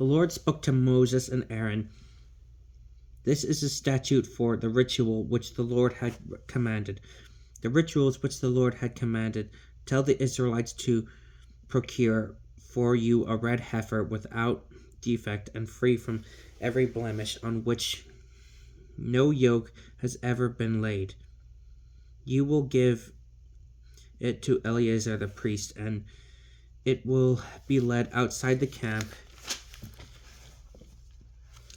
The Lord spoke to Moses and Aaron. This is a statute for the ritual which the Lord had commanded. The rituals which the Lord had commanded: tell the Israelites to procure for you a red heifer without defect and free from every blemish, on which no yoke has ever been laid. You will give it to Eleazar the priest, and it will be led outside the camp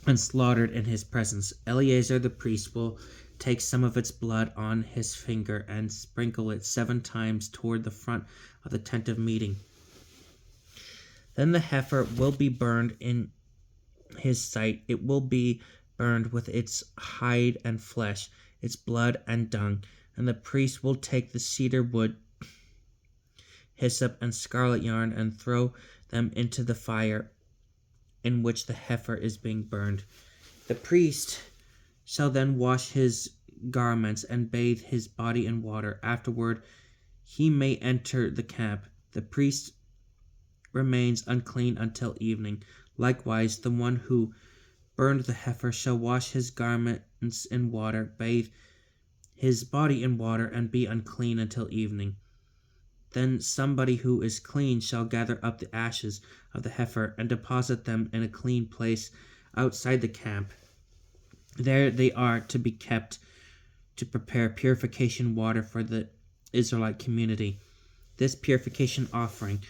and slaughtered in his presence. Eleazar the priest will take some of its blood on his finger and sprinkle it 7 times toward the front of the tent of meeting. Then the heifer will be burned in his sight. It will be burned with its hide and flesh, its blood and dung. And the priest will take the cedar wood, hyssop, and scarlet yarn and throw them into the fire in which the heifer is being burned. The priest shall then wash his garments and bathe his body in water. Afterward he may enter the camp. The priest remains unclean until evening. Likewise, the one who burned the heifer shall wash his garments in water, bathe his body in water, and be unclean until evening. Then somebody who is clean shall gather up the ashes of the heifer and deposit them in a clean place outside the camp. There they are to be kept to prepare purification water for the Israelite community. This purification offering,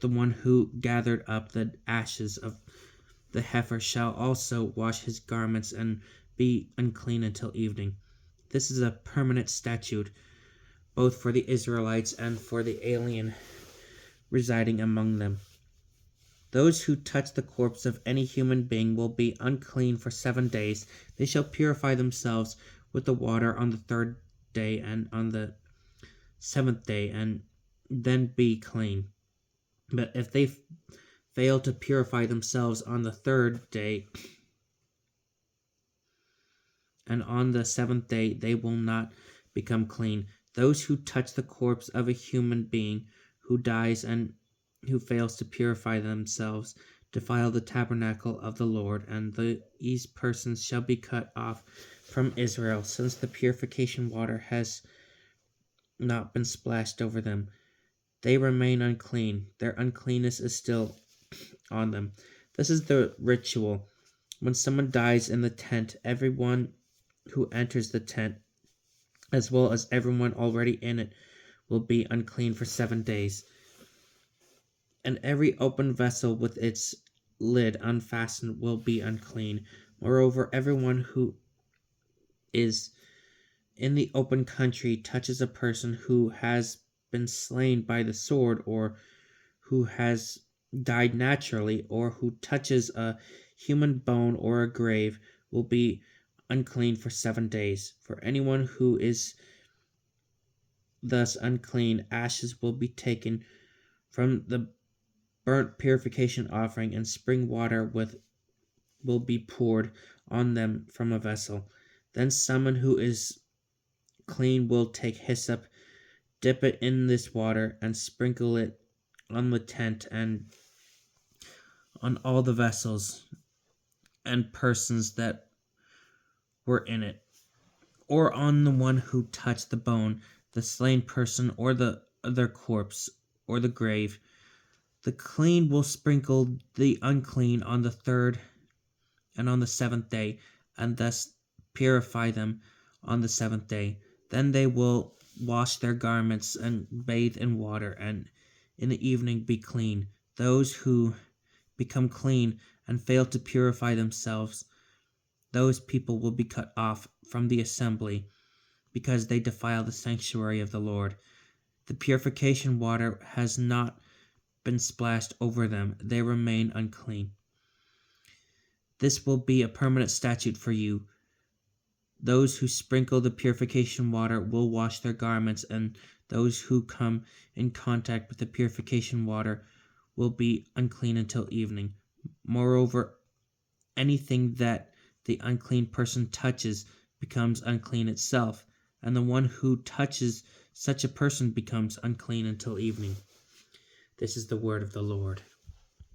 the one who gathered up the ashes of the heifer shall also wash his garments and be unclean until evening. This is a permanent statute, both for the Israelites and for the alien residing among them. Those who touch the corpse of any human being will be unclean for 7 days. They shall purify themselves with the water on the 3rd day and on the 7th day, and then be clean. But if they fail to purify themselves on the 3rd day and on the 7th day, they will not become clean. Those who touch the corpse of a human being who dies and who fails to purify themselves defile the tabernacle of the Lord, and these persons shall be cut off from Israel, since the purification water has not been splashed over them. They remain unclean. Their uncleanness is still on them. This is the ritual. When someone dies in the tent, everyone who enters the tent, as well as everyone already in it, will be unclean for 7 days. And every open vessel with its lid unfastened will be unclean. Moreover, everyone who is in the open country touches a person who has been slain by the sword, or who has died naturally, or who touches a human bone or a grave, will be unclean for 7 days. For anyone who is thus unclean, ashes will be taken from the burnt purification offering, and spring water will be poured on them from a vessel. Then someone who is clean will take hyssop, dip it in this water, and sprinkle it on the tent and on all the vessels and persons that were in it, or on the one who touched the bone, the slain person, or the other corpse, or the grave. The clean will sprinkle the unclean on the 3rd and on the 7th day, and thus purify them on the 7th day. Then they will wash their garments and bathe in water, and in the evening be clean. Those who become clean and fail to purify themselves, those people will be cut off from the assembly, because they defile the sanctuary of the Lord. The purification water has not been splashed over them. They remain unclean. This will be a permanent statute for you. Those who sprinkle the purification water will wash their garments, and those who come in contact with the purification water will be unclean until evening. Moreover, anything that the unclean person touches becomes unclean itself, and the one who touches such a person becomes unclean until evening. This is the word of the Lord.